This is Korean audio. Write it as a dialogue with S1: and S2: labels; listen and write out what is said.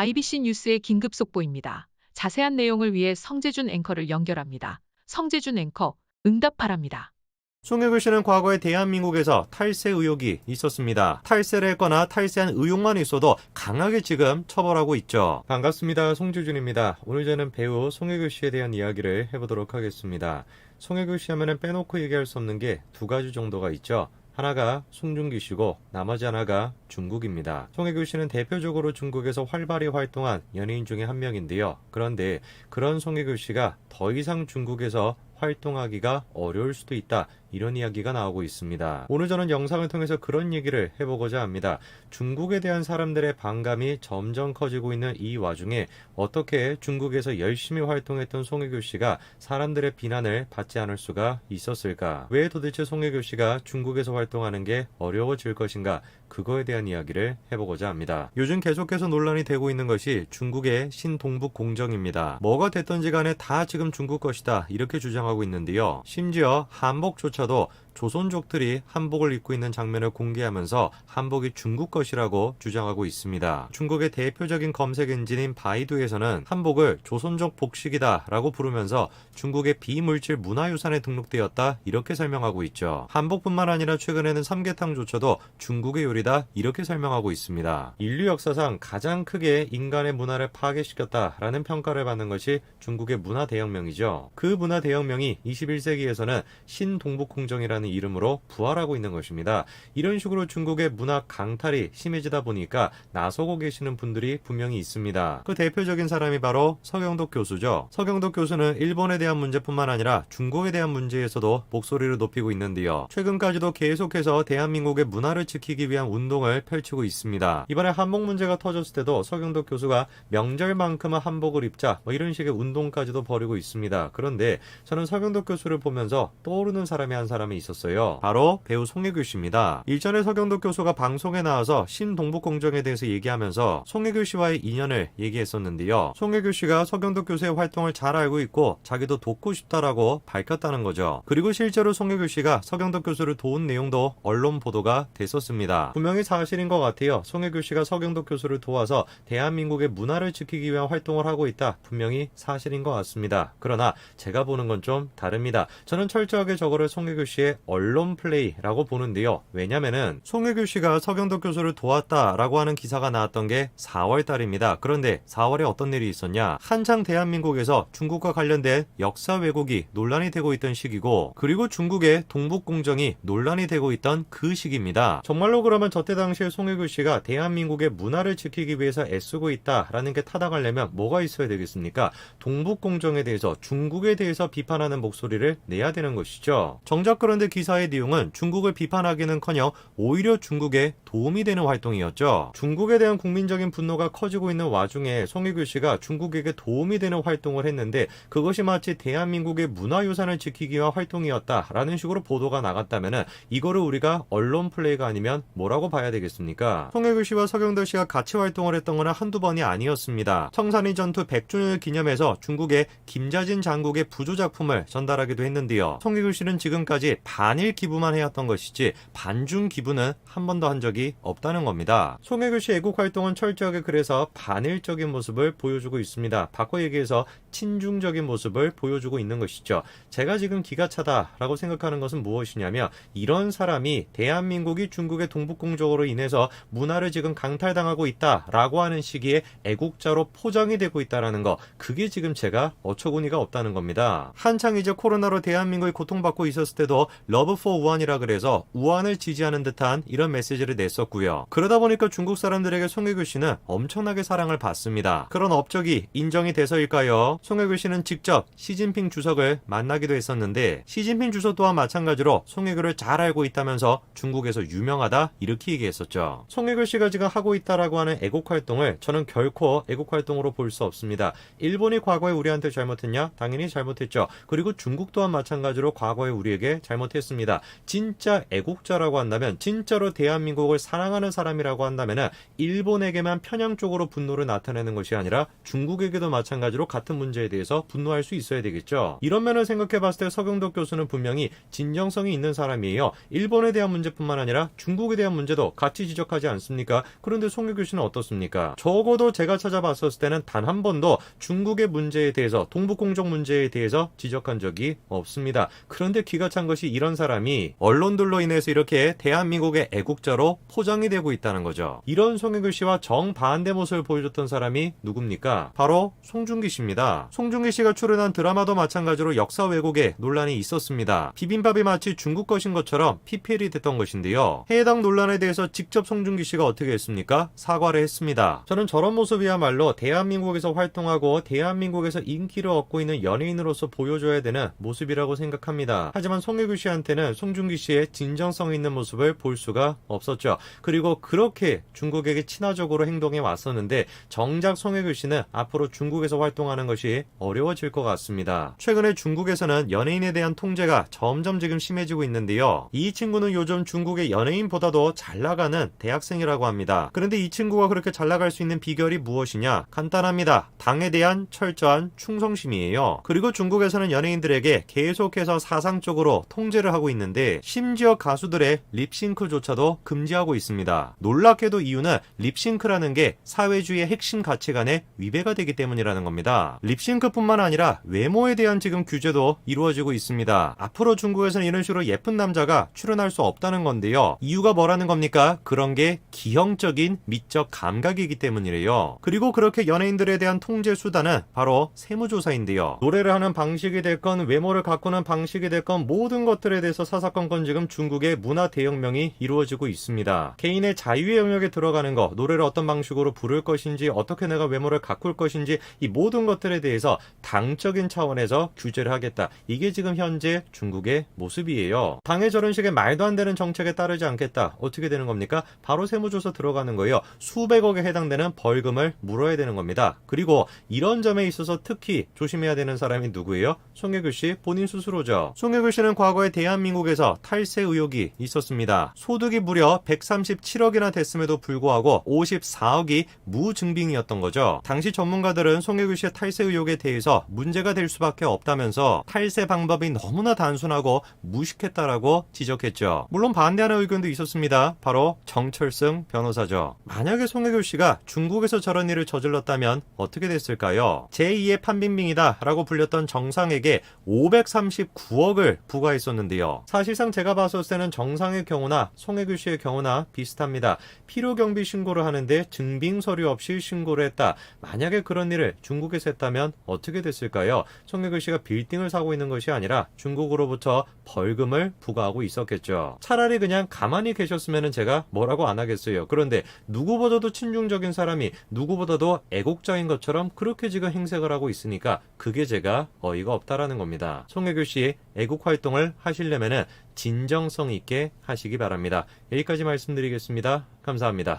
S1: IBC 뉴스의 긴급 속보입니다. 자세한 내용을 위해 성재준 앵커를 연결합니다. 성재준 앵커, 응답하랍니다.
S2: 송혜교 씨는 과거에 대한민국에서 탈세 의혹이 있었습니다. 탈세를 했거나 탈세한 의혹만 있어도 강하게 지금 처벌하고 있죠. 반갑습니다. 송재준입니다. 오늘 저는 배우 송혜교 씨에 대한 이야기를 해보도록 하겠습니다. 송혜교 씨 하면은 빼놓고 얘기할 수 없는 게 두 가지 정도가 있죠. 하나가 송중기 씨고 나머지 하나가 중국입니다. 송혜교 씨는 대표적으로 중국에서 활발히 활동한 연예인 중에 한 명인데요. 그런데 그런 송혜교 씨가 더 이상 중국에서 활동하기가 어려울 수도 있다. 이런 이야기가 나오고 있습니다. 오늘 저는 영상을 통해서 그런 얘기를 해보고자 합니다. 중국에 대한 사람들의 반감이 점점 커지고 있는 이 와중에 어떻게 중국에서 열심히 활동했던 송혜교 씨가 사람들의 비난을 받지 않을 수가 있었을까? 왜 도대체 송혜교 씨가 중국에서 활동하는 게 어려워질 것인가? 그거에 대한 이야기를 해보고자 합니다. 요즘 계속해서 논란이 되고 있는 것이 중국의 신동북 공정입니다. 뭐가 됐던지 간에 다 지금 중국 것이다 이렇게 주장하고 있는데요. 심지어 한복조차도 조선족들이 한복을 입고 있는 장면을 공개하면서 한복이 중국 것이라고 주장하고 있습니다. 중국의 대표적인 검색 엔진인 바이두에서는 한복을 조선족 복식이다 라고 부르면서 중국의 비물질 문화유산에 등록되었다 이렇게 설명하고 있죠. 한복뿐만 아니라 최근에는 삼계탕조차도 중국의 요리다 이렇게 설명하고 있습니다. 인류 역사상 가장 크게 인간의 문화를 파괴시켰다라는 평가를 받는 것이 중국의 문화 대혁명이죠. 그 문화 대혁명이 21세기에서는 신동북공정이라는 이름으로 부활하고 있는 것입니다. 이런 식으로 중국의 문화 강탈이 심해지다 보니까 나서고 계시는 분들이 분명히 있습니다. 그 대표적인 사람이 바로 서경덕 교수죠. 서경덕 교수는 일본에 대한 문제뿐만 아니라 중국에 대한 문제에서도 목소리를 높이고 있는데요. 최근까지도 계속해서 대한민국의 문화를 지키기 위한 운동을 펼치고 있습니다. 이번에 한복 문제가 터졌을 때도 서경덕 교수가 명절만큼은 한복을 입자 이런 식의 운동까지도 벌이고 있습니다. 그런데 저는 서경덕 교수를 보면서 떠오르는 사람이 한 사람이 있었어요. 바로 배우 송혜교 씨입니다. 일전에 서경덕 교수가 방송에 나와서 신동북공정에 대해서 얘기하면서 송혜교 씨와의 인연을 얘기했었는데요. 송혜교 씨가 서경덕 교수의 활동을 잘 알고 있고 자기도 돕고 싶다라고 밝혔다는 거죠. 그리고 실제로 송혜교 씨가 서경덕 교수를 도운 내용도 언론 보도가 됐었습니다. 분명히 사실인 것 같아요. 송혜교 씨가 서경덕 교수를 도와서 대한민국의 문화를 지키기 위한 활동을 하고 있다. 분명히 사실인 것 같습니다. 그러나 제가 보는 건 좀 다릅니다. 저는 철저하게 저거를 송혜교 씨의 언론 플레이라고 보는데요. 왜냐면은 송혜교 씨가 서경덕 교수를 도왔다라고 하는 기사가 나왔던 게 4월 달입니다. 그런데 4월에 어떤 일이 있었냐? 한창 대한민국에서 중국과 관련된 역사 왜곡이 논란이 되고 있던 시기고 그리고 중국의 동북공정이 논란이 되고 있던 그 시기입니다. 정말로 그러면 저때 당시에 송혜교 씨가 대한민국의 문화를 지키기 위해서 애쓰고 있다라는 게 타당하려면 뭐가 있어야 되겠습니까? 동북공정에 대해서 중국에 대해서 비판하는 목소리를 내야 되는 것이죠. 정작 그런데 기사의 내용은 중국을 비판하기는커녕 오히려 중국에 도움이 되는 활동이었죠. 중국에 대한 국민적인 분노가 커지고 있는 와중에 송혜교 씨가 중국에게 도움이 되는 활동을 했는데 그것이 마치 대한민국의 문화유산을 지키기 위한 활동이었다라는 식으로 보도가 나갔다면 이거를 우리가 언론 플레이가 아니면 뭐라고 봐야 되겠습니까? 송혜교 씨와 서경덕 씨가 같이 활동을 했던 건 한두 번이 아니었습니다. 청산리 전투 100주년을 기념해서 중국의 김자진 장국의 부조작품을 전달하기도 했는데요. 송혜교 씨는 지금까지 반일 기부만 해왔던 것이지 반중 기부는 한 번도 한 적이 없다는 겁니다. 송혜교 씨 애국 활동은 철저하게 그래서 반일적인 모습을 보여주고 있습니다. 바꿔 얘기해서 친중적인 모습을 보여주고 있는 것이죠. 제가 지금 기가 차다라고 생각하는 것은 무엇이냐면 이런 사람이 대한민국이 중국의 동북공정으로 인해서 문화를 지금 강탈당하고 있다라고 하는 시기에 애국자로 포장이 되고 있다라는 거 그게 지금 제가 어처구니가 없다는 겁니다. 한창 이제 코로나로 대한민국이 고통받고 있었을 때도 러브 포 우한이라 그래서 우한을 지지하는 듯한 이런 메시지를 냈었고요. 그러다 보니까 중국 사람들에게 송혜교 씨는 엄청나게 사랑을 받습니다. 그런 업적이 인정이 돼서일까요? 송혜교 씨는 직접 시진핑 주석을 만나기도 했었는데 시진핑 주석 또한 마찬가지로 송혜교를 잘 알고 있다면서 중국에서 유명하다 이렇게 얘기했었죠. 송혜교 씨가 지금 하고 있다라고 하는 애국 활동을 저는 결코 애국 활동으로 볼 수 없습니다. 일본이 과거에 우리한테 잘못했냐? 당연히 잘못했죠. 그리고 중국 또한 마찬가지로 과거에 우리에게 잘못했습니다. 진짜 애국자라고 한다면 진짜로 대한민국을 대한민국을 사랑하는 사람이라고 한다면 일본에게만 편향적으로 분노를 나타내는 것이 아니라 중국에게도 마찬가지로 같은 문제에 대해서 분노할 수 있어야 되겠죠. 이런 면을 생각해 봤을 때 서경덕 교수는 분명히 진정성이 있는 사람이에요. 일본에 대한 문제뿐만 아니라 중국에 대한 문제도 같이 지적하지 않습니까? 그런데 송혜 교수는 어떻습니까? 적어도 제가 찾아봤었을 때는 단 한 번도 중국의 문제에 대해서 동북공정 문제에 대해서 지적한 적이 없습니다. 그런데 기가 찬 것이 이런 사람이 언론들로 인해서 이렇게 대한민국의 애국자로 포장이 되고 있다는 거죠. 이런 송혜교 씨와 정반대 모습을 보여줬던 사람이 누굽니까? 바로 송중기 씨입니다. 송중기 씨가 출연한 드라마도 마찬가지로 역사 왜곡에 논란이 있었습니다. 비빔밥이 마치 중국 것인 것처럼 PPL이 됐던 것인데요. 해당 논란에 대해서 직접 송중기 씨가 어떻게 했습니까? 사과를 했습니다. 저는 저런 모습이야말로 대한민국에서 활동하고 대한민국에서 인기를 얻고 있는 연예인으로서 보여줘야 되는 모습이라고 생각합니다. 하지만 송혜교 씨한테는 송중기 씨의 진정성 있는 모습을 볼 수가 없었죠. 그리고 그렇게 중국에게 친화적으로 행동해 왔었는데 정작 송혜교 씨는 앞으로 중국에서 활동하는 것이 어려워질 것 같습니다. 최근에 중국에서는 연예인에 대한 통제가 점점 지금 심해지고 있는데요. 이 친구는 요즘 중국의 연예인보다도 잘 나가는 대학생이라고 합니다. 그런데 이 친구가 그렇게 잘 나갈 수 있는 비결이 무엇이냐? 간단합니다. 당에 대한 철저한 충성심이에요. 그리고 중국에서는 연예인들에게 계속해서 사상적으로 통제를 하고 있는데 심지어 가수들의 립싱크조차도 금지하고 있습니다. 놀랍게도 이유는 립싱크라는 게 사회주의의 핵심 가치관에 위배가 되기 때문이라는 겁니다. 립싱크뿐만 아니라 외모에 대한 지금 규제도 이루어지고 있습니다. 앞으로 중국에서는 이런 식으로 예쁜 남자가 출연할 수 없다는 건데요. 이유가 뭐라는 겁니까? 그런 게 기형적인 미적 감각이기 때문이래요. 그리고 그렇게 연예인들에 대한 통제 수단은 바로 세무조사인데요. 노래를 하는 방식이 됐건 외모를 가꾸는 방식이 됐건 모든 것들에 대해서 사사건건 지금 중국의 문화 대혁명이 이루어지고 있습니다. 개인의 자유의 영역에 들어가는 거, 노래를 어떤 방식으로 부를 것인지, 어떻게 내가 외모를 가꿀 것인지 이 모든 것들에 대해서 당적인 차원에서 규제를 하겠다. 이게 지금 현재 중국의 모습이에요. 당의 저런 식의 말도 안 되는 정책에 따르지 않겠다. 어떻게 되는 겁니까? 바로 세무조사 들어가는 거예요. 수백억에 해당되는 벌금을 물어야 되는 겁니다. 그리고 이런 점에 있어서 특히 조심해야 되는 사람이 누구예요? 송혜교 씨 본인 스스로죠. 송혜교 씨는 과거에 대한민국에서 탈세 의혹이 있었습니다. 소득이 무려 137억이나 됐음에도 불구하고 54억이 무증빙이었던 거죠. 당시 전문가들은 송혜교 씨의 탈세 의혹에 대해서 문제가 될 수밖에 없다면서 탈세 방법이 너무나 단순하고 무식했다라고 지적했죠. 물론 반대하는 의견도 있었습니다. 바로 정철승 변호사죠. 만약에 송혜교 씨가 중국에서 저런 일을 저질렀다면 어떻게 됐을까요? 제2의 판빙빙이다 라고 불렸던 정상에게 539억을 부과했었는데요. 사실상 제가 봤을 때는 정상의 경우나 송혜교 씨의 경우나 비슷합니다. 필요경비 신고를 하는데 증빙 서류 없이 신고를 했다. 만약에 그런 일을 중국에서 했다면 어떻게 됐을까요? 송혜교 씨가 빌딩을 사고 있는 것이 아니라 중국으로부터 벌금을 부과하고 있었겠죠. 차라리 그냥 가만히 계셨으면 제가 뭐라고 안 하겠어요. 그런데 누구보다도 친중적인 사람이 누구보다도 애국자인 것처럼 그렇게 지금 행색을 하고 있으니까 그게 제가 어이가 없다라는 겁니다. 송혜교 씨 애국 활동을 하시려면은 진정성 있게 하시기 바랍니다. 여기까지 말씀드리겠습니다. 감사합니다.